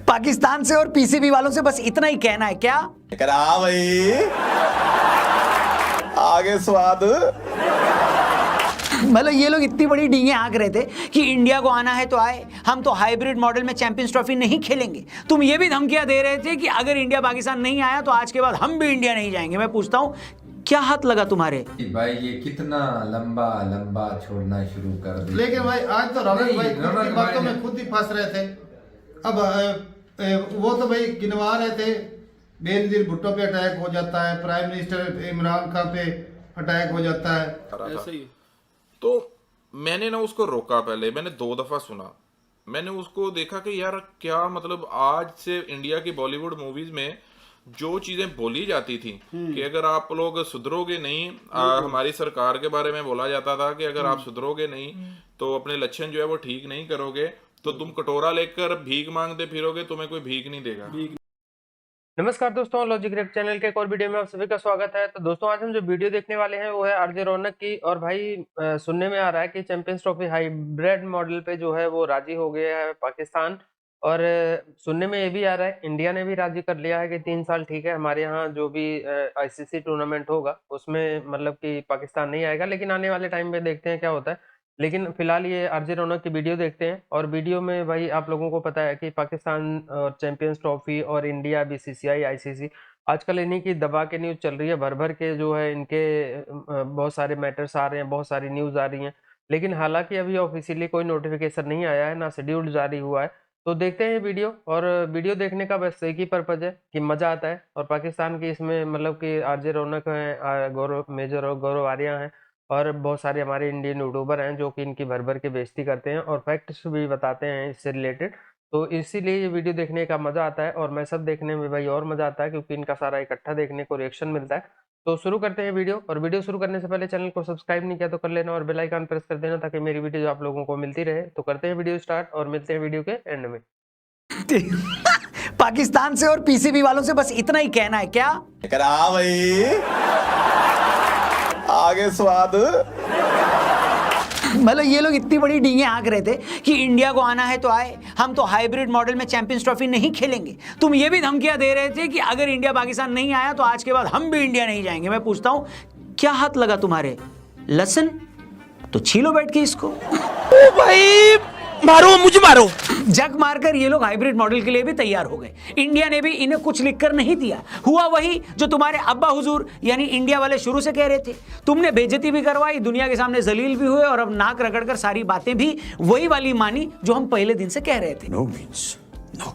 पाकिस्तान से और पीसीबी वालों से बस इतना ही कहना है क्या? हाँ भाई, आगे स्वाद। मतलब ये लोग इतनी बड़ी डींगे हाँक रहे थे कि इंडिया को आना है तो आए, हम तो हाइब्रिड मॉडल में चैंपियंस ट्रॉफी नहीं खेलेंगे। तुम ये भी धमकियां दे रहे थे कि अगर इंडिया पाकिस्तान नहीं आया तो आज के बाद हम भी इंडिया नहीं जाएंगे। मैं पूछता हूं, क्या हाथ लगा तुम्हारे? भाई ये कितना लंबा लंबा छोड़ना शुरू कर दिया। लेकिन भाई आज तो रौनक भाई खुद की बातों में खुद ही फंस रहे थे। अब वो तो भाई गिनवा रहे थे, बेनजीर भुट्टो पे अटैक हो जाता है, प्राइम मिनिस्टर इमरान खान पे अटैक हो जाता है, ऐसे ही। तो मैंने ना उसको रोका, पहले मैंने 2 दफा सुना, मैंने उसको देखा कि यार क्या मतलब आज से इंडिया की बॉलीवुड मूवीज में जो चीजें बोली जाती थी कि अगर आप लोग सुधरोगे नहीं, हमारी सरकार के बारे में बोला जाता था कि अगर आप सुधरोगे नहीं तो अपने लक्षण जो है वो ठीक नहीं करोगे तो तुम कटोरा लेकर भीख मांगते फिरोगे, तुम्हें कोई भीख नहीं देगा। नमस्कार दोस्तों, लॉजिक रेप चैनल के एक और वीडियो में आप सभी का स्वागत है। तो दोस्तों आज हम जो वीडियो देखने वाले हैं वो है आरजे रौनक की। और भाई सुनने में आ रहा है कि चैंपियंस ट्रॉफी हाइब्रिड मॉडल पे जो है वो राजी हो गया है पाकिस्तान। और सुनने में ये भी आ रहा है इंडिया ने भी राजी कर लिया है कि 3 साल ठीक है, हमारे यहाँ जो भी आईसीसी टूर्नामेंट होगा उसमें मतलब कि पाकिस्तान नहीं आएगा, लेकिन आने वाले टाइम पे देखते हैं क्या होता है। लेकिन फिलहाल ये आरजे रौनक की वीडियो देखते हैं। और वीडियो में भाई आप लोगों को पता है कि पाकिस्तान और चैंपियंस ट्रॉफी और इंडिया बीसीसीआई आईसीसी आजकल इन्हीं की दबा के न्यूज़ चल रही है, भर भर के जो है इनके बहुत सारे मैटर्स आ रहे हैं, बहुत सारी न्यूज़ आ रही हैं। लेकिन हालांकि अभी ऑफिशियली कोई नोटिफिकेशन नहीं आया है, ना शेड्यूल जारी हुआ है। तो देखते हैं वीडियो। और वीडियो देखने का बस एक ही पर्पज है कि मज़ा आता है। और पाकिस्तान की इसमें मतलब कि आरजे रौनक हैं, गौरव मेजर और गौरव आर्या हैं, और बहुत सारे हमारे इंडियन यूट्यूबर हैं जो कि इनकी भर भर के बेइज्जती करते हैं और फैक्ट्स भी बताते हैं इससे रिलेटेड। तो इसीलिए ये वीडियो देखने का मज़ा आता है। और मैं सब देखने में भाई और मज़ा आता है क्योंकि इनका सारा इकट्ठा देखने को रिएक्शन मिलता है। तो शुरू करते हैं वीडियो। और वीडियो शुरू करने से पहले चैनल को सब्सक्राइब नहीं किया तो कर लेना और बेल आइकन प्रेस कर देना ताकि मेरी वीडियो आप लोगों को मिलती रहे। तो करते हैं वीडियो स्टार्ट और मिलते हैं वीडियो के एंड में। पाकिस्तान से और पीसीबी वालों से बस इतना ही कहना है क्या? हाँ भाई, आगे स्वाद। मतलब ये लोग इतनी बड़ी डींगे हाँक रहे थे कि इंडिया को आना है तो आए, हम तो हाइब्रिड मॉडल में चैंपियंस ट्रॉफी नहीं खेलेंगे। तुम ये भी धमकियां दे रहे थे कि अगर इंडिया पाकिस्तान नहीं आया तो आज के बाद हम भी इंडिया नहीं जाएंगे। मैं पूछता हूं, क्या हाथ लगा तुम्हारे? लसन तो छीलो बैठ के इसको। ओ भाई मारो, मुझे मारो। जग मारकर ये लोग हाइब्रिड मॉडल के लिए भी तैयार हो गए। इंडिया ने भी इन्हें कुछ लिखकर नहीं दिया। हुआ वही जो तुम्हारे अब्बा हुजूर यानी इंडिया वाले शुरू से कह रहे थे। तुमने बेइज्जती भी करवाई, दुनिया के सामने जलील भी हुए और अब नाक रगड़कर सारी बातें भी वही वाली मानी जो हम पहले दिन से कह रहे थे। No means no.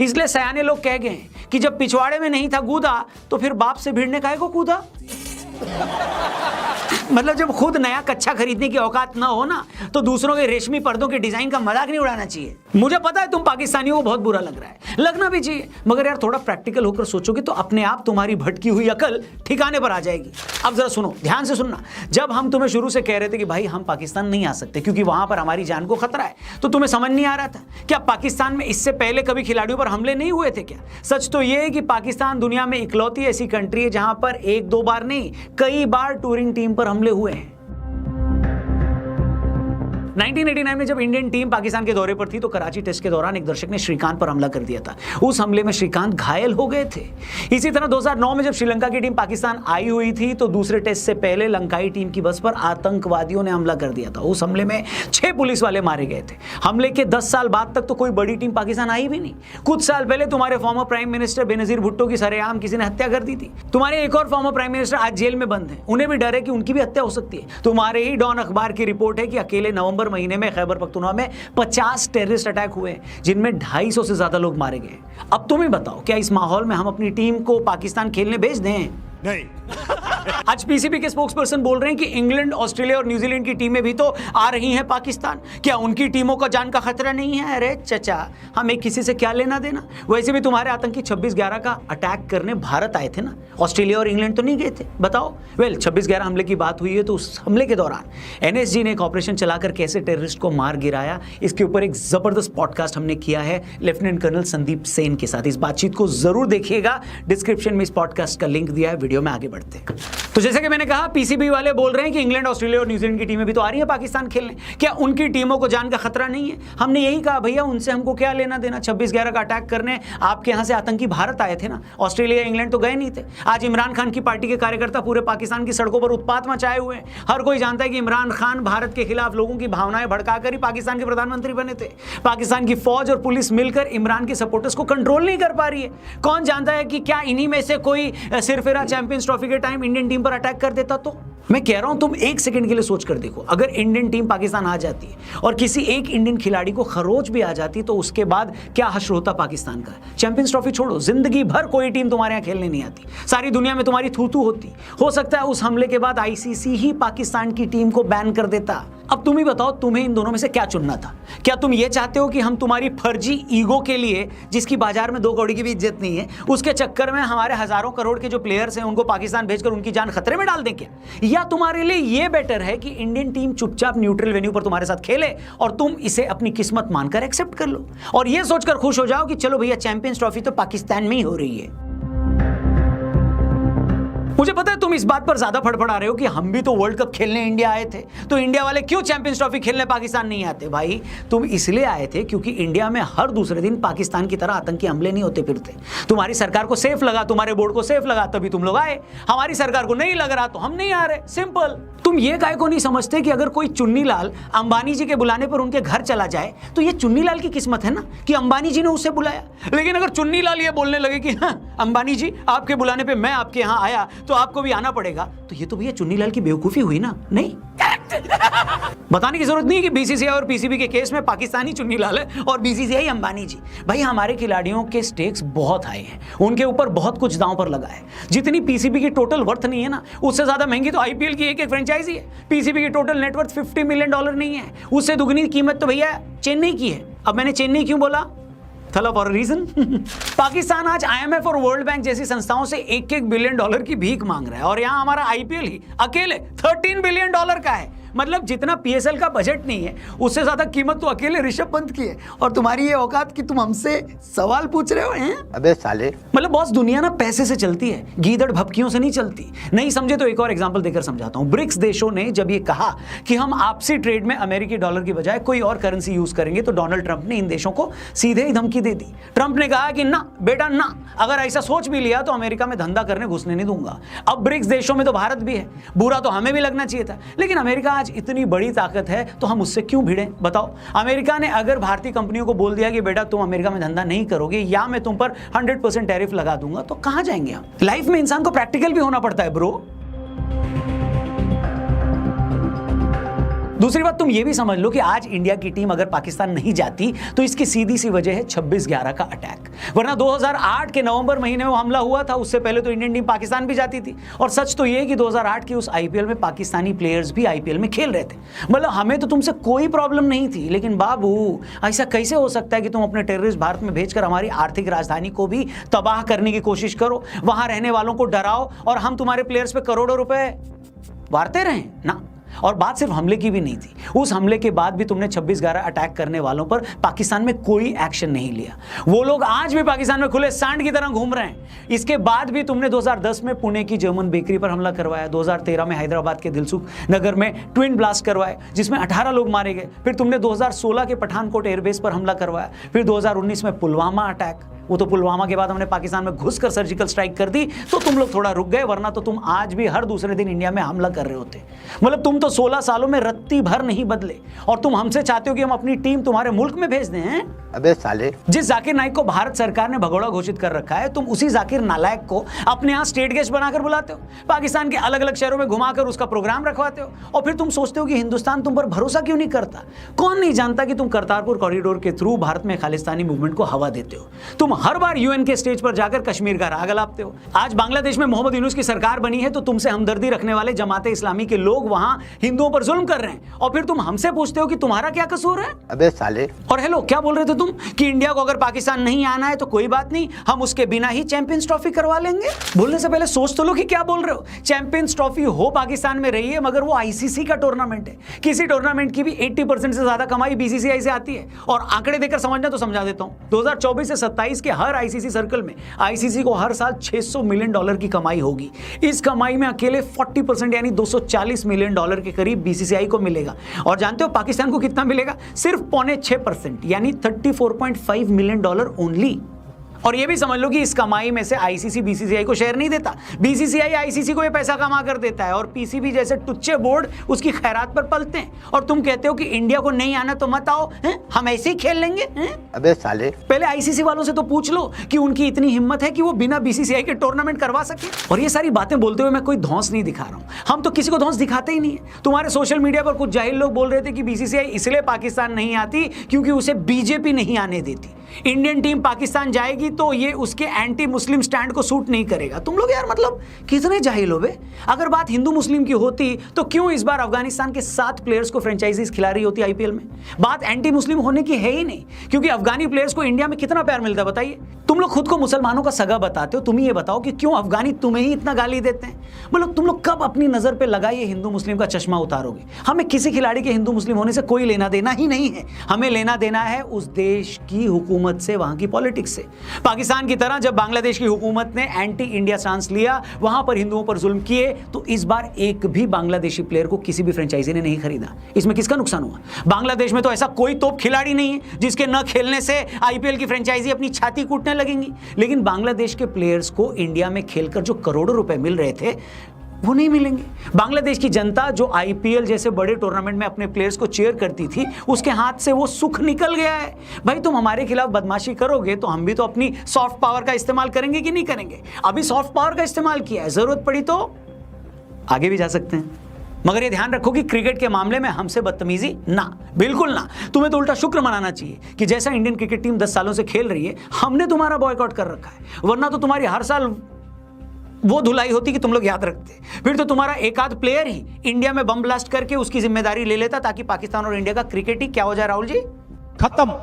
इसलिए सयाने लोग कह गए कि जब पिछवाड़े में नहीं था गूदा तो फिर बाप से भिड़ने काहे को कूदा। मतलब जब खुद नया कच्चा खरीदने की औकात ना हो ना तो दूसरों के रेशमी पर्दों के डिजाइन का मजाक नहीं उड़ाना चाहिए। मुझे पता है तुम पाकिस्तानियों को बहुत बुरा लग रहा है, लगना भी चाहिए, मगर यार थोड़ा प्रैक्टिकल होकर सोचोगे तो अपने आप तुम्हारी भटकी हुई अकल ठिकाने पर आ जाएगी। अब जरा सुनो, ध्यान से सुनना। जब हम तुम्हें शुरू से कह रहे थे कि भाई हम पाकिस्तान नहीं आ सकते क्योंकि वहां पर हमारी जान को खतरा है, तो तुम्हें समझ नहीं आ रहा था क्या पाकिस्तान में इससे पहले कभी खिलाड़ियों पर हमले नहीं हुए थे क्या? सच तो यह है कि पाकिस्तान दुनिया में इकलौती ऐसी कंट्री है जहां पर 1-2 बार नहीं कई बार टूरिंग टीम पर हमले हुए हैं। 1989 में जब इंडियन टीम पाकिस्तान के दौरे पर थी तो कराची टेस्ट के दौरान एक दर्शक ने श्रीकांत पर हमला कर दिया था। उस हमले में श्रीकांत घायल हो गए थे। इसी तरह 2009 में जब श्रीलंका की टीम पाकिस्तान आई हुई थी तो दूसरे टेस्ट से पहले लंकाई टीम की बस पर आतंकवादियों ने हमला कर दिया था। उस हमले में 6 पुलिस वाले मारे गए थे। हमले के 10 साल बाद तक तो कोई बड़ी टीम पाकिस्तान आई भी नहीं। कुछ साल पहले तुम्हारे former prime minister Benazir Bhutto की सरेआम किसी ने हत्या कर दी थी। तुम्हारे एक और फॉर्मर प्राइम मिनिस्टर आज जेल में बंद है, उन्हें भी डर है कि उनकी भी हत्या हो सकती है। तुम्हारे ही डॉन अखबार की रिपोर्ट है कि अकेले नवंबर महीने में खैबर पख्तूनख्वा में 50 टेररिस्ट अटैक हुए जिनमें 250 से ज्यादा लोग मारे गए। अब तुम ही बताओ, क्या इस माहौल में हम अपनी टीम को पाकिस्तान खेलने भेज दें? नहीं। आज पीसीबी के स्पोक्सपर्सन बोल रहे हैं कि इंग्लैंड, ऑस्ट्रेलिया और न्यूजीलैंड की टीमें भी तो आ रही हैं पाकिस्तान। क्या उनकी टीमों का जान का खतरा नहीं है? अरे चचा, हमें किसी से क्या लेना देना। वैसे भी तुम्हारे आतंकी 26/11 का अटैक करने भारत आए थे ना, ऑस्ट्रेलिया और इंग्लैंड तो नहीं गए थे। बताओ। 26/11 हमले की बात हुई है तो उस हमले के दौरान एनएसजी ने एक ऑपरेशन चलाकर कैसे टेररिस्ट को मार गिराया, इसके ऊपर एक जबरदस्त पॉडकास्ट हमने किया है लेफ्टिनेंट कर्नल संदीप सेन के साथ। इस बातचीत को जरूर देखिएगा, डिस्क्रिप्शन में इस पॉडकास्ट का लिंक दिया है। वीडियो में आगे बढ़ते हैं। तो जैसे कि मैंने कहा, पीसीबी वाले बोल रहे हैं कि इंग्लैंड, ऑस्ट्रेलिया और न्यूजीलैंड की टीमें भी तो आ रही है पाकिस्तान खेलने, क्या उनकी टीमों को जान का खतरा नहीं है? हमने यही कहा भैया उनसे हमको क्या लेना देना, 26/11 का अटैक करने आपके यहां से आतंकी भारत आए थे ना, ऑस्ट्रेलिया इंग्लैंड तो गए नहीं थे। आज इमरान खान की पार्टी के कार्यकर्ता पूरे पाकिस्तान की सड़कों पर उत्पात मचाए हुए हैं। हर कोई जानता है कि इमरान खान भारत के खिलाफ लोगों की भावनाएं भड़काकर ही पाकिस्तान के प्रधानमंत्री बने थे। पाकिस्तान की फौज और पुलिस मिलकर इमरान के सपोर्टर्स को कंट्रोल नहीं कर पा रही है। कौन जानता है कि क्या इन्हीं में से कोई सिरफिरा चैंपियंस ट्रॉफी के टाइम इंडियन टीम पर अटैक कर देता? तो मैं कह रहा हूं तुम एक सेकंड के लिए सोच कर देखो, अगर इंडियन टीम पाकिस्तान आ जाती है और किसी एक इंडियन खिलाड़ी को खरोच भी आ जाती तो उसके बाद क्या हश्र होता पाकिस्तान का? चैंपियंस ट्रॉफी छोड़ो, जिंदगी भर कोई टीम तुम्हारे यहां खेलने नहीं आती, सारी दुनिया में तुम्हारी थू-थू होती। हो सकता है उस हमले के बाद आईसीसी ही पाकिस्तान की टीम को बैन कर देता। अब तुम ही बताओ, तुम्हें इन दोनों में से क्या चुनना था? क्या तुम ये चाहते हो कि हम तुम्हारी फर्जी ईगो के लिए, जिसकी बाजार में 2 कौड़ी की भी इज्जत नहीं है, उसके चक्कर में हमारे हजारों करोड़ के जो प्लेयर्स हैं उनको पाकिस्तान भेजकर उनकी जान खतरे में डाल दें क्या? या तुम्हारे लिए ये बेटर है कि इंडियन टीम चुपचाप न्यूट्रल वेन्यू पर तुम्हारे साथ खेले और तुम इसे अपनी किस्मत मानकर एक्सेप्ट कर लो और ये सोचकर खुश हो जाओ कि चलो भैया चैंपियंस ट्रॉफी तो पाकिस्तान में ही हो रही है? मुझे पता है तुम इस बात पर ज्यादा फड़फड़ा रहे हो कि हम भी तो वर्ल्ड कप खेलने इंडिया आए थे, तो इंडिया वाले क्यों चैंपियंस ट्रॉफी खेलने पाकिस्तान नहीं आते? भाई तुम इसलिए आए थे क्योंकि इंडिया में हर दूसरे दिन पाकिस्तान की तरह आतंकी हमले नहीं होते फिरते। तुम्हारी सरकार को सेफ लगा, तुम्हारे बोर्ड को सेफ लगा, तभी तुम लोग आए। हमारी सरकार को नहीं लग रहा तो हम नहीं आ रहे, सिंपल। तुम ये काहे को नहीं समझते कि अगर कोई चुन्नीलाल अंबानी जी के बुलाने पर उनके घर चला जाए तो ये चुन्नीलाल की किस्मत है ना कि अंबानी जी ने उसे बुलाया। लेकिन अगर चुन्नीलाल ये बोलने लगे कि हाँ अंबानी जी आपके बुलाने पे मैं आपके यहाँ आया तो आपको भी आना पड़ेगा, तो ये तो भैया चुन्नीलाल की बेवकूफी हुई ना? नहीं बताने की जरूरत नहीं कि बीसीसीआई और पीसीबी के केस में पाकिस्तानी चुन्नीलाल है और बीसीसीआई अंबानी जी। भाई हमारे खिलाड़ियों के स्टेक्स बहुत हाई हैं, उनके ऊपर बहुत कुछ दांव पर लगा है। जितनी पीसीबी की टोटल वर्थ नहीं है ना, उससे ज्यादा महंगी तो आईपीएल की एक फ्रेंचाइजी है। पीसीबी की टोटल नेटवर्थ $50 मिलियन नहीं है, उससे दुगनी कीमत तो भैया चेन्नई की है। अब मैंने चेन्नई क्यों बोला? थला फॉर अ रीजन। पाकिस्तान आज आईएमएफ और वर्ल्ड बैंक जैसी संस्थाओं से $1-1 बिलियन की भीख मांग रहा है और यहां हमारा आईपीएल ही अकेले $13 बिलियन का है। मतलब जितना पीएसएल का बजट नहीं है उससे ज्यादा कीमत तो अकेले ऋषभ पंत की है। और तुम्हारी ये औकात कि तुम हमसे सवाल पूछ रहे हो हैं? अबे साले। मतलब बॉस दुनिया ना पैसे से चलती है, गीदड़ भपकियों से नहीं चलती। नहीं समझे तो एक और एग्जांपल देकर समझाता हूं। ब्रिक्स देशों ने जब ये कहा कि हम आपसी ट्रेड में अमेरिकी डॉलर की बजाय कोई और करेंसी यूज करेंगे तो डोनाल्ड ट्रंप ने इन देशों को सीधे ही धमकी दे दी। ट्रंप ने कहा कि ना बेटा ना, अगर ऐसा सोच भी लिया तो अमेरिका में धंधा करने घुसने नहीं दूंगा। अब ब्रिक्स देशों में तो भारत भी है, बुरा तो हमें भी लगना चाहिए था, लेकिन अमेरिका आज इतनी बड़ी ताकत है तो हम उससे क्यों भिड़े? बताओ, अमेरिका ने अगर भारतीय कंपनियों को बोल दिया कि बेटा तुम अमेरिका में धंधा नहीं करोगे या मैं तुम पर 100% टैरिफ लगा दूंगा, तो कहां जाएंगे हम? लाइफ में इंसान को प्रैक्टिकल भी होना पड़ता है ब्रो। दूसरी बात तुम ये भी समझ लो कि आज इंडिया की टीम अगर पाकिस्तान नहीं जाती तो इसकी सीधी सी वजह है 26/11 का अटैक। वरना 2008 के नवंबर महीने में वो हमला हुआ था, उससे पहले तो इंडियन टीम पाकिस्तान भी जाती थी। और सच तो ये कि 2008 की उस आईपीएल में पाकिस्तानी प्लेयर्स भी आईपीएल में खेल रहे थे। मतलब हमें तो तुमसे कोई प्रॉब्लम नहीं थी, लेकिन बाबू ऐसा कैसे हो सकता है कि तुम अपने टेररिस्ट भारत में भेजकर हमारी आर्थिक राजधानी को भी तबाह करने की कोशिश करो, वहां रहने वालों को डराओ और हम तुम्हारे प्लेयर्स पे करोड़ों रुपए वारते रहें ना? और बात सिर्फ हमले की भी नहीं थी, उस हमले के बाद भी तुमने 26/11 अटैक करने वालों पर पाकिस्तान में कोई एक्शन नहीं लिया। वो लोग आज भी पाकिस्तान में खुले सांड की तरह घूम रहे हैं। इसके बाद भी तुमने 2010 में पुणे की जर्मन बेकरी पर हमला करवाया, 2013 में हैदराबाद के दिलसुख नगर में ट्विन ब्लास्ट करवाए जिसमें 18 लोग मारे गए। फिर तुमने 2016 के पठानकोट एयरबेस पर हमला करवाया, फिर 2019 में पुलवामा अटैक। वो तो पुलवामा के बाद हमने पाकिस्तान में घुसकर सर्जिकल स्ट्राइक कर दी तो तुम लोग थोड़ा रुक गए, वरना तो तुम आज भी हर दूसरे दिन इंडिया में हमला कर रहे होते। मतलब तुम तो 16 सालों में रत्ती भर नहीं बदले और तुम हमसे चाहते हो कि हम अपनी टीम तुम्हारे मुल्क में भेज दें हैं? अबे साले। जिस जाकिर नाइक को भारत सरकार ने भगोड़ा घोषित कर रखा है, तुम उसी जाकिर नालायक को अपने यहाँ स्टेट गेस्ट बनाकर बुलाते हो, पाकिस्तान के अलग अलग शहरों में घुमाकर उसका प्रोग्राम रखवाते हो और फिर तुम सोचते हो कि हिंदुस्तान तुम पर भरोसा क्यों नहीं करता। कौन नहीं जानता कि तुम करतारपुर कॉरिडोर के थ्रू भारत में खालिस्तानी मूवमेंट को हवा देते हो। तुम हर बार यूएन के स्टेज पर जाकर कश्मीर का राग अलापते हो। आज बांग्लादेश में मोहम्मद यूनुस की सरकार बनी है तो तुमसे हमदर्दी रखने वाले जमाते इस्लामी के लोग वहां हिंदुओं पर जुल्म कर रहे हैं और फिर तुम हमसे पूछते हो कि तुम्हारा क्या कसूर है? अबे साले। और हेलो, क्या बोल रहे थे तुम कि इंडिया को अगर पाकिस्तान नहीं आना है तो कोई बात नहीं, हम उसके बिना ही चैंपियंस ट्रॉफी करवा लेंगे। बोलने से पहले सोच तो लो कि क्या बोल रहे हो। चैंपियंस ट्रॉफी हो पाकिस्तान में रही है, मगर वो आईसीसी का टूर्नामेंट है। किसी टूर्नामेंट की भी 80% से ज्यादा कमाई बीसीसीआई से आती है। और आंकड़े देकर समझना तो समझा देता हूं, 2024 से 27 के हर आईसीसी सर्कल में आईसीसी को हर साल $600 मिलियन की कमाई होगी। इस कमाई में अकेले 40% यानी $240 मिलियन के करीब बीसीसीआई को मिलेगा। और जानते हो पाकिस्तान को कितना मिलेगा? सिर्फ 6.5% यानी $34.5 मिलियन ओनली। और ये भी समझ लो कि इस कमाई में से आईसीसी बीसीसीआई को शेयर नहीं देता, बीसीसीआई आईसीसी को ये पैसा कमा कर देता है और पीसीबी जैसे टुच्चे बोर्ड उसकी खैरात पर पलते हैं। और तुम कहते हो कि इंडिया को नहीं आना तो मत आओ, हम ऐसे ही खेल लेंगे। अबे साले, पहले आईसीसी वालों से तो पूछ लो कि उनकी इतनी हिम्मत है कि वो बिना बीसीसीआई के टूर्नामेंट करवा सके। और ये सारी बातें बोलते हुए मैं कोई धौंस नहीं दिखा रहा हूं, हम तो किसी को धौंस दिखाते ही नहीं है। तुम्हारे सोशल मीडिया पर कुछ जाहिल लोग बोल रहे थे कि बीसीसीआई इसलिए पाकिस्तान नहीं आती क्योंकि उसे बीजेपी नहीं आने देती। इंडियन टीम पाकिस्तान जाएगी तो ये उसके एंटी मुस्लिम स्टैंड को सूट नहीं करेगा। तुम लोग यार मतलब कितने जाहिल हो बे। अगर बात हिंदू मुस्लिम की होती तो क्यों इस बार अफगानिस्तान के 7 प्लेयर्स को फ्रेंचाइजीज खिला रही होती आईपीएल में? बात एंटी मुस्लिम होने की है ही नहीं, क्योंकि अफगानी प्लेयर्स को इंडिया में कितना प्यार मिलता है बताइए। तुम लोग खुद को मुसलमानों का सगा बताते हो, तुम ही ये बताओ कि क्यों अफगानी तुम्हें ही इतना गाली देते हैं? मतलब तुम लोग कब अपनी नजर पे लगा ये हिंदू मुस्लिम का चश्मा उतारोगे? हमें किसी खिलाड़ी के हिंदू मुस्लिम होने से कोई लेना देना ही नहीं है। हमें लेना देना है उस देश की हुकूमत से, वहां की पॉलिटिक्स से। पाकिस्तान की तरह जब बांग्लादेश की हुकूमत ने एंटी इंडिया स्टांस लिया, वहां पर हिंदुओं पर जुल्म किए, तो इस बार एक भी बांग्लादेशी प्लेयर को किसी भी फ्रेंचाइजी ने नहीं खरीदा। इसमें किसका नुकसान हुआ? बांग्लादेश में तो ऐसा कोई तोप खिलाड़ी नहीं है जिसके न खेलने से आईपीएल की फ्रेंचाइजी अपनी छाती कूटने लगेंगी। लेकिन बांग्लादेश के प्लेयर्स को इंडिया में खेलकर जो करोड़ों रुपए मिल रहे थे वो नहीं मिलेंगे। बांग्लादेश की जनता जो आईपीएल जैसे बड़े टूर्नामेंट में अपने प्लेयर्स को चीयर करती थी, उसके हाथ से वो सुख निकल गया है। भाई तुम हमारे खिलाफ बदमाशी करोगे तो हम भी तो अपनी सॉफ्ट पावर का इस्तेमाल करेंगे कि नहीं करेंगे? अभी सॉफ्ट पावर का इस्तेमाल किया है, जरूरत पड़ी तो आगे भी जा सकते हैं। मगर ये ध्यान रखो कि क्रिकेट के मामले में हमसे बदतमीजी ना, बिल्कुल ना। तुम्हें तो उल्टा शुक्र मनाना चाहिए कि जैसा इंडियन क्रिकेट टीम 10 सालों से खेल रही है, हमने तुम्हारा बॉयकॉट कर रखा है। वरना तो तुम्हारी हर साल वो धुलाई होती कि तुम लोग याद रखते। फिर तो तुम्हारा एक आध प्लेयर ही इंडिया में बम ब्लास्ट करके उसकी जिम्मेदारी ले लेता, ताकि पाकिस्तान और इंडिया का क्रिकेट ही क्या हो जाए राहुल जी, खत्म।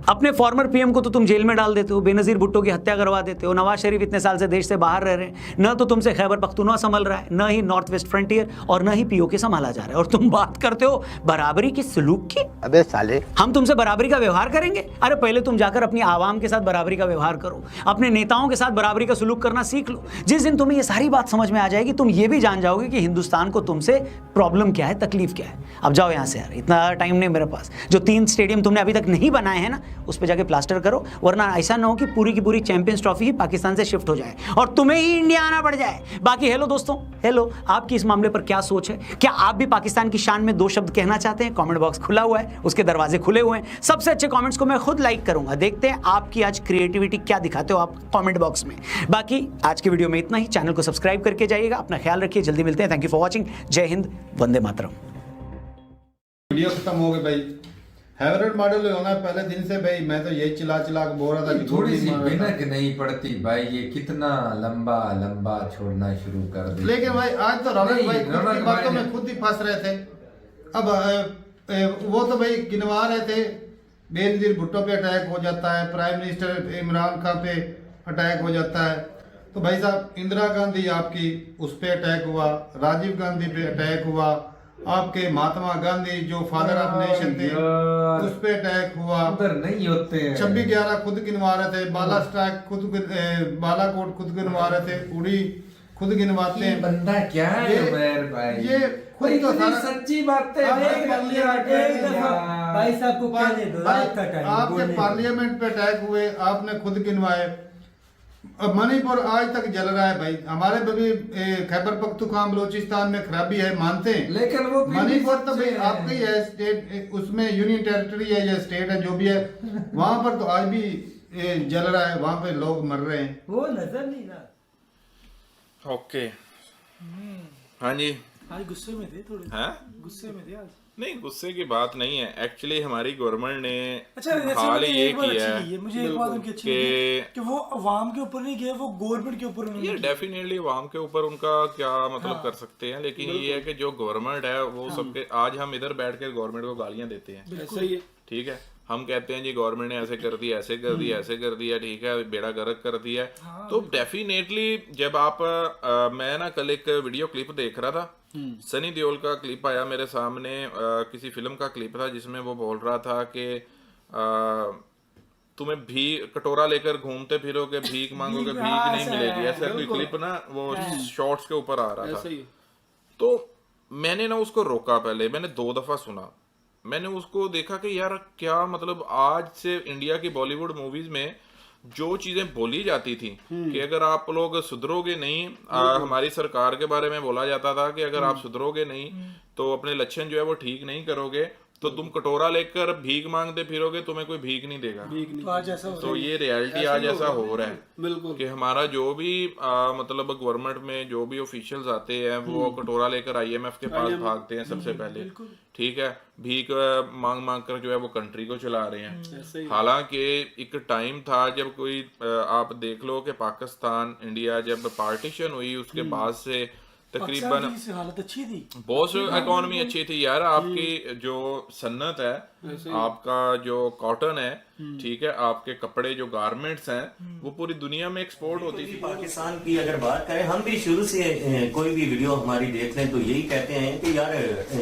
अपने फॉर्मर पीएम को तो तुम जेल में डाल देते हो, बेनजीर भुट्टो की हत्या करवा देते हो, नवाज शरीफ इतने साल से देश से बाहर रह रहे हैं, न तो तुमसे खैबर पख्तूनख्वा संभल रहा है, न ही नॉर्थ वेस्ट फ्रंटियर, और न ही पीओके संभाला जा रहा है। और तुम बात करते हो बराबरी की सलूक की। अबे साले, हम तुमसे बराबरी का व्यवहार करेंगे? अरे पहले तुम जाकर अपनी आवाम के साथ बराबरी का व्यवहार करो, अपने नेताओं के साथ बराबरी का सलूक करना सीख लो। जिस दिन तुम्हें ये सारी बात समझ में आ जाएगी, तुम ये भी जान जाओगे कि हिंदुस्तान को तुमसे प्रॉब्लम क्या है, तकलीफ क्या है। अब जाओ यहाँ से यार, इतना टाइम नहीं मेरे पास। जो 3 स्टेडियम तुमने अभी तक नहीं बनाए हैं ना, उस पर जाके प्लास्टर करो, वरना ऐसा ना हो कि पूरी की पूरी चैंपियंस ट्रॉफी ही पाकिस्तान से शिफ्ट हो जाए और तुम्हें ही इंडिया आना पड़ जाए। बाकी हेलो दोस्तों, हेलो, आपकी इस मामले पर क्या सोच है? क्या आप भी पाकिस्तान की शान में 2 शब्द कहना चाहते हैं? कमेंट बॉक्स खुला हुआ है, उसके दरवाजे खुले हुए हैं। सबसे अच्छे कमेंट्स को मैं खुद लाइक करूंगा। देखते हैं आपकी आज क्रिएटिविटी क्या दिखाते हो आप कमेंट बॉक्स में। बाकी आज की वीडियो में इतना ही। चैनल को सब्सक्राइब करके जाइएगा। अपना ख्याल रखिए, जल्दी मिलते हैं। Thank you for watching. जय हिंद, वंदे मातरम। वीडियो खत्म हो गई भाई। हैवरेट मॉडल होना है पहले दिन से भाई। मैं तो यही चिल्ला के बोल रहा था कि थोड़ी सी मार रहा था। भनक नहीं पड़ती भाई, ये कितना लंबा लंबा छोड़ना शुरू कर दे। लेकिन भाई आज तो रौनक नहीं, भाई खुद रौनक की बातों भाई में खुद ही फंस रहे थे। अब वो तो भाई गिनवा रहे थे, बेनजीर भुट्टो पे अटैक हो जाता है, प्राइम मिनिस्टर इमरान खान पे अटैक हो जाता है। तो भाई साहब, इंदिरा गांधी आपकी उस पे अटैक हुआ, राजीव गांधी पे अटैक हुआ, आपके महात्मा गांधी जो फादर ऑफ नेशन थे उस पे अटैक हुआ। उधर नहीं होते हैं। 26/11 खुद गिनवा रहे थे, बाला स्ट्राइक खुद बालाकोट खुद गिनवा रहे थे, उड़ी खुद गिनवाते ये हैं। बंदा क्या है उमर भाई? ये खुद तो इतनी सारा सच्ची बातें भाई साहब को कहने दो, रात का टाइम आपके बोलने दो। पार्लियामेंट पे अटैक हुए, आपने खुद गिनवाए। अब मणिपुर आज तक जल रहा है भाई। हमारे भी खैबर पख्तूनख्वा बलोचिस्तान में खराबी है, मानते हैं, लेकिन वो मणिपुर तो भाई आपका ही है स्टेट, उसमें यूनियन टेरिटरी है या स्टेट है जो भी है, वहां पर तो आज भी जल रहा है, वहां पे लोग मर रहे हैं। वो नजर नहीं ना। ओके, हाँ जी। आज गुस्से में थे थोड़े। हैं? गुस्से में थे आज। नहीं, गुस्से की बात नहीं है। एक्चुअली हमारी गवर्नमेंट ने अच्छा, हाल ही ये किया है, मुझे एक बात उनकी अच्छी लगी कि वो अवाम के ऊपर नहीं गए, वो गवर्नमेंट के ऊपर ये डेफिनेटली अवाम के ऊपर उनका क्या मतलब कर सकते हैं, लेकिन ये है कि जो गवर्नमेंट है वो सबके, आज हम इधर बैठ कर गवर्नमेंट को गालियां देते हैं, सही है। ठीक है, हम कहते हैं जी गवर्नमेंट ने ऐसे कर दिया, ऐसे कर दिया, ऐसे कर दिया, ठीक है, बेड़ा गर्क कर दिया। तो डेफिनेटली जब आप मैं ना कल एक वीडियो क्लिप देख रहा था, सनी देओल का क्लिप आया मेरे सामने, किसी फिल्म का क्लिप था जिसमें वो बोल रहा था कि तुम्हें भी कटोरा लेकर घूमते फिरोगे, भीख मांगोगे, भीख नहीं ऐसा मिलेगी, है, ऐसा कोई बिल्कुल। क्लिप ना वो शॉर्ट्स के ऊपर आ रहा था। ऐसे ही तो मैंने ना उसको रोका, पहले मैंने 2 दफा सुना। मैंने उसको देखा कि यार क्या मतलब आज से इंडिया की बॉलीवुड मूवीज में जो चीजें बोली जाती थी कि अगर आप लोग सुधरोगे नहीं, हमारी सरकार के बारे में बोला जाता था कि अगर आप सुधरोगे नहीं तो अपने लक्षण जो है वो ठीक नहीं करोगे तो तुम कटोरा लेकर भीख मांगते फिरोगे, तुम्हें कोई भीख नहीं देगा। तो आज ऐसा हो तो ये रियलिटी आज ऐसा हो रहा है बिल्कुल। कि हमारा जो भी मतलब गवर्नमेंट में जो भी ऑफिशियल्स आते हैं वो कटोरा लेकर आईएमएफ के पास भागते हैं सबसे पहले, ठीक है, भीख मांग मांग कर जो है वो कंट्री को चला रहे हैं। हालांकि एक टाइम था जब कोई आप देख लो कि पाकिस्तान इंडिया जब पार्टीशन हुई उसके बाद से तकरीबन पाकिस्तान की हालत अच्छी थी, बहुत इकोनॉमी अच्छी थी यार। आपकी जो सन्नत है, आपका जो कॉटन है, ठीक है, आपके कपड़े जो गारमेंट्स हैं वो पूरी दुनिया में एक्सपोर्ट होती थी। पाकिस्तान की अगर बात करें, हम भी शुरू से कोई भी वीडियो हमारी देख लें तो यही कहते हैं कि यार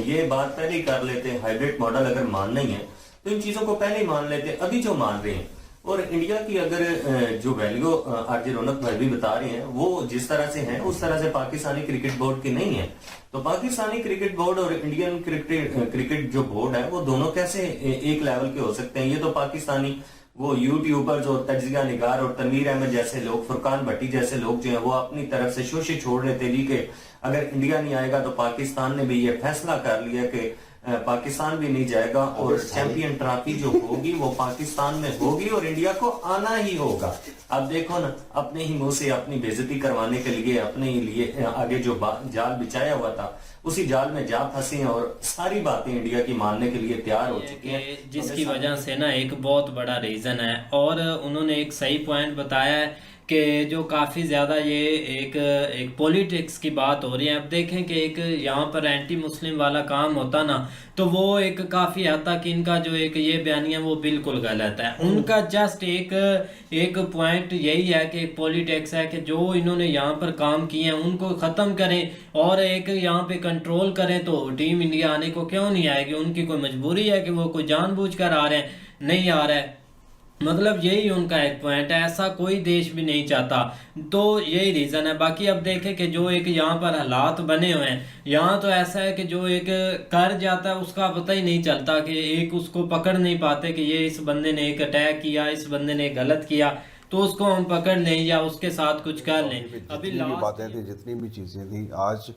ये बात पहले ही कर लेते हैं, हाइब्रिड मॉडल अगर मानना ही है तो इन चीजों को पहले ही मान लेते हैं, अभी जो मान रहे हैं। और इंडिया की अगर जो वैल्यू आरजे रौनक भाई भी बता रहे हैं वो जिस तरह से है उस तरह से पाकिस्तानी क्रिकेट बोर्ड की नहीं है। तो पाकिस्तानी क्रिकेट बोर्ड और इंडियन क्रिकेट जो बोर्ड है वो दोनों कैसे एक लेवल के हो सकते हैं? ये तो पाकिस्तानी वो यूट्यूबर्स और तजिया निगार और तनवीर अहमद जैसे लोग, फुरकान भट्टी जैसे लोग जो है वो अपनी तरफ से शोशे छोड़ रहे थे जी कि अगर इंडिया नहीं आएगा तो पाकिस्तान ने भी ये फैसला कर लिया कि पाकिस्तान भी नहीं जाएगा और चैंपियन ट्रॉफी जो होगी वो पाकिस्तान में होगी और इंडिया को आना ही होगा। अब देखो ना, अपने ही मुंह से अपनी बेइज्जती करवाने के लिए अपने ही लिए आगे जो जाल बिछाया हुआ था उसी जाल में जा फंसे हैं और सारी बातें इंडिया की मानने के लिए तैयार हो चुकी हैं, जिसकी वजह से ना एक बहुत बड़ा रीजन है। और उन्होंने एक सही पॉइंट बताया है कि जो काफ़ी ज़्यादा ये एक पॉलिटिक्स की बात हो रही है। अब देखें कि एक यहाँ पर एंटी मुस्लिम वाला काम होता ना तो वो एक काफ़ी हद तक इनका जो एक ये बयानिया वो बिल्कुल गलत है। उनका जस्ट एक पॉइंट यही है कि एक पॉलिटिक्स है कि जो इन्होंने यहाँ पर काम किए हैं उनको ख़त्म करें और एक यहाँ पे कंट्रोल करें। तो टीम इंडिया आने को क्यों नहीं आएगी? उनकी कोई मजबूरी है कि वो कोई जानबूझकर आ रहे हैं? नहीं आ रहा है, मतलब यही उनका एक पॉइंट है। ऐसा कोई देश भी नहीं चाहता, तो यही रीज़न है। बाकी अब देखें कि जो एक यहाँ पर हालात बने हुए हैं, यहाँ तो ऐसा है कि जो एक कर जाता है उसका पता ही नहीं चलता, कि एक उसको पकड़ नहीं पाते कि ये इस बंदे ने एक अटैक किया, इस बंदे ने गलत किया तो उसको हम पकड़ लें या उसके साथ कुछ कर लें। अभी जितनी भी बातें थी, जितनी भी चीज़ें थी, आज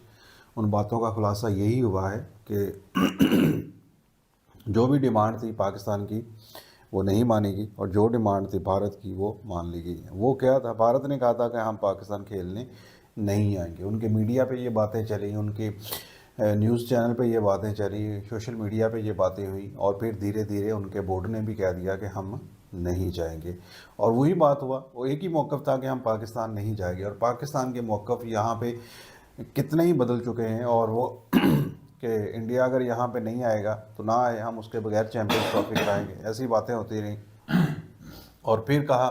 उन बातों का खुलासा यही हुआ है कि जो भी डिमांड थी पाकिस्तान की वो नहीं मानेगी और जो डिमांड थी भारत की वो मान ली गई। वो क्या था, भारत ने कहा था कि हम पाकिस्तान खेलने नहीं आएंगे। उनके मीडिया पे ये बातें चली, उनके न्यूज़ चैनल पे ये बातें चली, सोशल मीडिया पे ये बातें हुई और फिर धीरे धीरे उनके बोर्ड ने भी कह दिया कि हम नहीं जाएंगे। और वही बात हुआ, वो एक ही मौक़िफ़ था कि हम पाकिस्तान नहीं जाएंगे। और पाकिस्तान के मौक़िफ़ यहाँ पे कितने ही बदल चुके हैं और वो कि इंडिया अगर यहाँ पे नहीं आएगा तो ना आए, हम उसके बगैर चैंपियंस ट्रॉफी कराएंगे, ऐसी बातें होती रहीं। और फिर कहा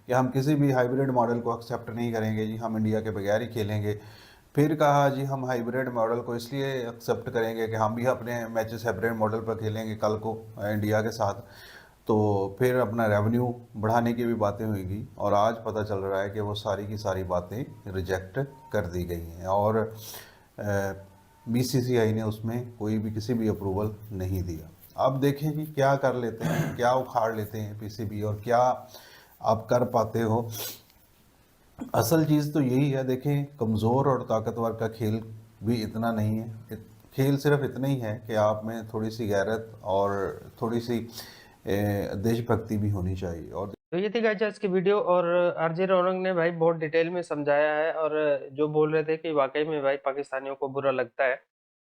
कि हम किसी भी हाइब्रिड मॉडल को एक्सेप्ट नहीं करेंगे जी, हम इंडिया के बगैर ही खेलेंगे। फिर कहा जी हम हाइब्रिड मॉडल को इसलिए एक्सेप्ट करेंगे कि हम भी अपने मैचेस हाइब्रिड मॉडल पर खेलेंगे कल को इंडिया के साथ। तो फिर अपना रेवेन्यू बढ़ाने की भी बातें हुई और आज पता चल रहा है कि वो सारी की सारी बातें रिजेक्ट कर दी गई हैं और बीसीसीआई ने उसमें कोई भी किसी भी अप्रूवल नहीं दिया। अब देखें कि क्या कर लेते हैं, क्या उखाड़ लेते हैं पीसीबी और क्या आप कर पाते हो। असल चीज़ तो यही है, देखें कमज़ोर और ताकतवर का खेल भी इतना नहीं है। खेल सिर्फ इतना ही है कि आप में थोड़ी सी गैरत और थोड़ी सी देशभक्ति भी होनी चाहिए। और तो ये थी गाइस आज की वीडियो और आरजे रौनक ने भाई बहुत डिटेल में समझाया है और जो बोल रहे थे कि वाकई में भाई पाकिस्तानियों को बुरा लगता है।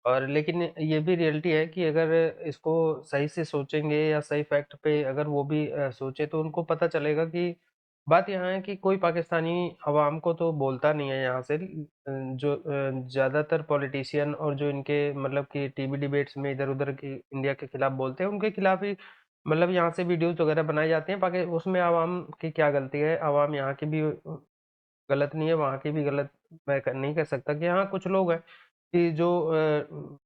और लेकिन ये भी रियलिटी है कि अगर इसको सही से सोचेंगे या सही फैक्ट पे अगर वो भी सोचे तो उनको पता चलेगा कि बात यहाँ है कि कोई पाकिस्तानी अवाम को तो बोलता नहीं है यहाँ से। जो ज़्यादातर पॉलिटिशियन और जो इनके मतलब कि टीवी डिबेट्स में इधर उधर की इंडिया के खिलाफ बोलते हैं उनके खिलाफ ही मतलब यहाँ से वीडियोस वगैरह बनाई जाती हैं। बाकी उसमें आवाम की क्या गलती है? आवाम यहाँ की भी गलत नहीं है, वहाँ की भी गलत मैं नहीं कह सकता कि हाँ कुछ लोग हैं कि जो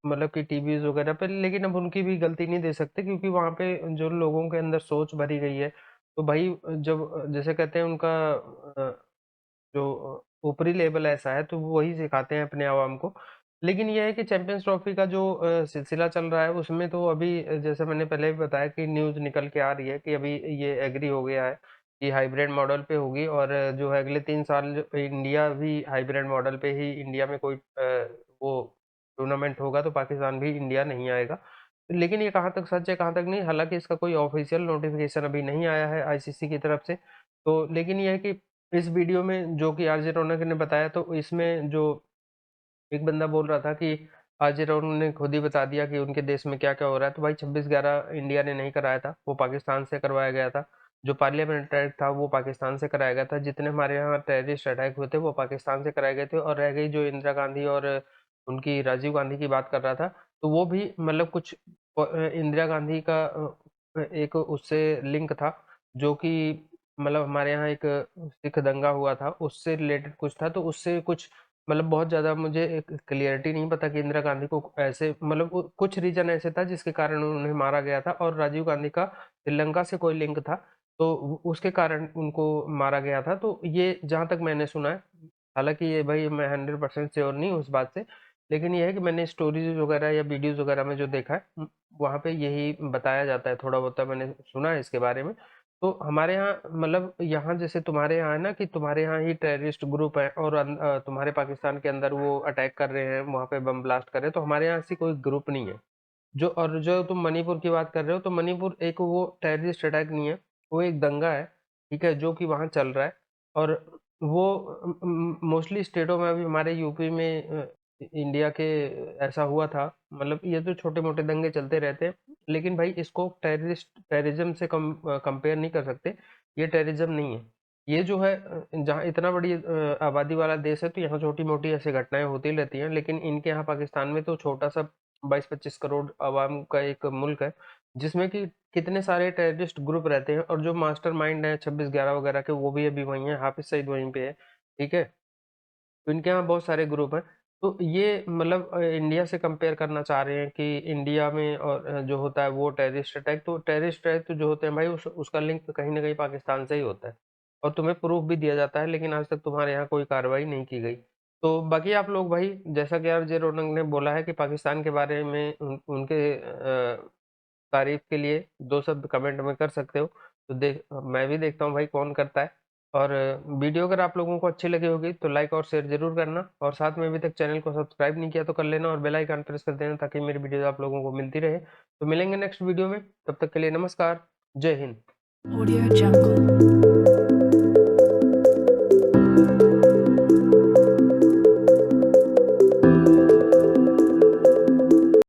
मतलब कि टीवीज़ वगैरह पे, लेकिन अब उनकी भी गलती नहीं दे सकते क्योंकि वहाँ पे जो लोगों के अंदर सोच भरी गई है तो भाई जब जैसे कहते हैं उनका जो ऊपरी लेवल ऐसा है तो वो वही सिखाते हैं अपने आवाम को। लेकिन ये है कि चैंपियंस ट्रॉफी का जो सिलसिला चल रहा है उसमें तो अभी जैसे मैंने पहले भी बताया कि न्यूज़ निकल के आ रही है कि अभी ये एग्री हो गया है कि हाइब्रिड मॉडल पे होगी, और जो है अगले 3 साल इंडिया भी हाइब्रिड मॉडल पे ही, इंडिया में कोई वो टूर्नामेंट होगा तो पाकिस्तान भी इंडिया नहीं आएगा। लेकिन ये कहाँ तक सच है कहाँ तक नहीं, हालांकि इसका कोई ऑफिशियल नोटिफिकेशन अभी नहीं आया है आईसीसी की तरफ से। तो लेकिन ये है कि इस वीडियो में जो कि आरजे रौनक ने बताया, तो इसमें जो एक बंदा बोल रहा था कि आरजे रौनक ने खुद ही बता दिया कि उनके देश में क्या क्या हो रहा है। तो भाई 26/11 इंडिया ने नहीं कराया था, वो पाकिस्तान से करवाया गया था। जो पार्लियामेंट अटैक था वो पाकिस्तान से कराया गया था। जितने हमारे यहाँ टेररिस्ट अटैक हुए थे वो पाकिस्तान से कराए गए थे। और रह गई जो इंदिरा गांधी और उनकी राजीव गांधी की बात कर रहा था, तो वो भी मतलब कुछ इंदिरा गांधी का एक उससे लिंक था, जो कि मतलब हमारे यहाँ एक सिख दंगा हुआ था उससे रिलेटेड कुछ था। तो उससे कुछ मतलब बहुत ज़्यादा मुझे एक क्लियरिटी नहीं पता कि इंदिरा गांधी को ऐसे मतलब कुछ रीजन ऐसे था जिसके कारण उन्हें मारा गया था, और राजीव गांधी का श्रीलंका से कोई लिंक था तो उसके कारण उनको मारा गया था। तो ये जहाँ तक मैंने सुना है, हालांकि ये भाई मैं 100% श्योर नहीं हूँ उस बात से, लेकिन ये है कि मैंने स्टोरीज वगैरह या वीडियोस वगैरह में जो देखा है वहाँ पे यही बताया जाता है, थोड़ा बहुत मैंने सुना है इसके बारे में। तो हमारे यहाँ मतलब यहाँ जैसे तुम्हारे यहाँ है ना कि तुम्हारे यहाँ ही टेररिस्ट ग्रुप है और तुम्हारे पाकिस्तान के अंदर वो अटैक कर रहे हैं, वहाँ पे बम ब्लास्ट कर रहे हैं, तो हमारे यहाँ ऐसी कोई ग्रुप नहीं है। जो तुम मणिपुर की बात कर रहे हो, तो मणिपुर एक वो टेररिस्ट अटैक नहीं है, वो एक दंगा है, ठीक है, जो कि वहाँ चल रहा है। और वो मोस्टली स्टेटों में अभी हमारे यूपी में इंडिया के ऐसा हुआ था। मतलब ये तो छोटे मोटे दंगे चलते रहते हैं, लेकिन भाई इसको टेररिज्म से कंपेयर नहीं कर सकते। ये टेररिज्म नहीं है। ये जो है जहाँ इतना बड़ी आबादी वाला देश है तो यहाँ छोटी मोटी ऐसी घटनाएं होती रहती हैं, लेकिन इनके यहाँ पाकिस्तान में तो छोटा सा 22-25 करोड़ आवाम का एक मुल्क है जिसमें कि कितने सारे टेररिस्ट ग्रुप रहते हैं, और जो मास्टरमाइंड है 26/11 वगैरह के वो भी अभी वहीं है, हाफिज सईद वहीं पे है, ठीक है। तो इनके यहाँ बहुत सारे ग्रुप हैं। तो ये मतलब इंडिया से कंपेयर करना चाह रहे हैं कि इंडिया में और जो होता है वो टेररिस्ट अटैक, तो टेररिस्ट अटैक तो जो होते हैं भाई उसका लिंक कहीं ना कहीं पाकिस्तान से ही होता है, और तुम्हें प्रूफ भी दिया जाता है, लेकिन आज तक तुम्हारे यहाँ कोई कार्रवाई नहीं की गई। तो बाकी आप लोग भाई जैसा कि आरजे रौनक ने बोला है कि पाकिस्तान के बारे में उनके तारीफ के लिए 2 शब्द कमेंट में कर सकते हो, तो मैं भी देखता हूँ भाई कौन करता है। और वीडियो अगर आप लोगों को अच्छी लगी होगी तो लाइक और शेयर जरूर करना, और साथ में अभी तक चैनल को सब्सक्राइब नहीं किया तो कर लेना, और बेल आइकन प्रेस कर देना ताकि मेरी वीडियो आप लोगों को मिलती रहे। तो मिलेंगे नेक्स्ट वीडियो में, तब तक के लिए नमस्कार, जय हिंद। Audio Jungle.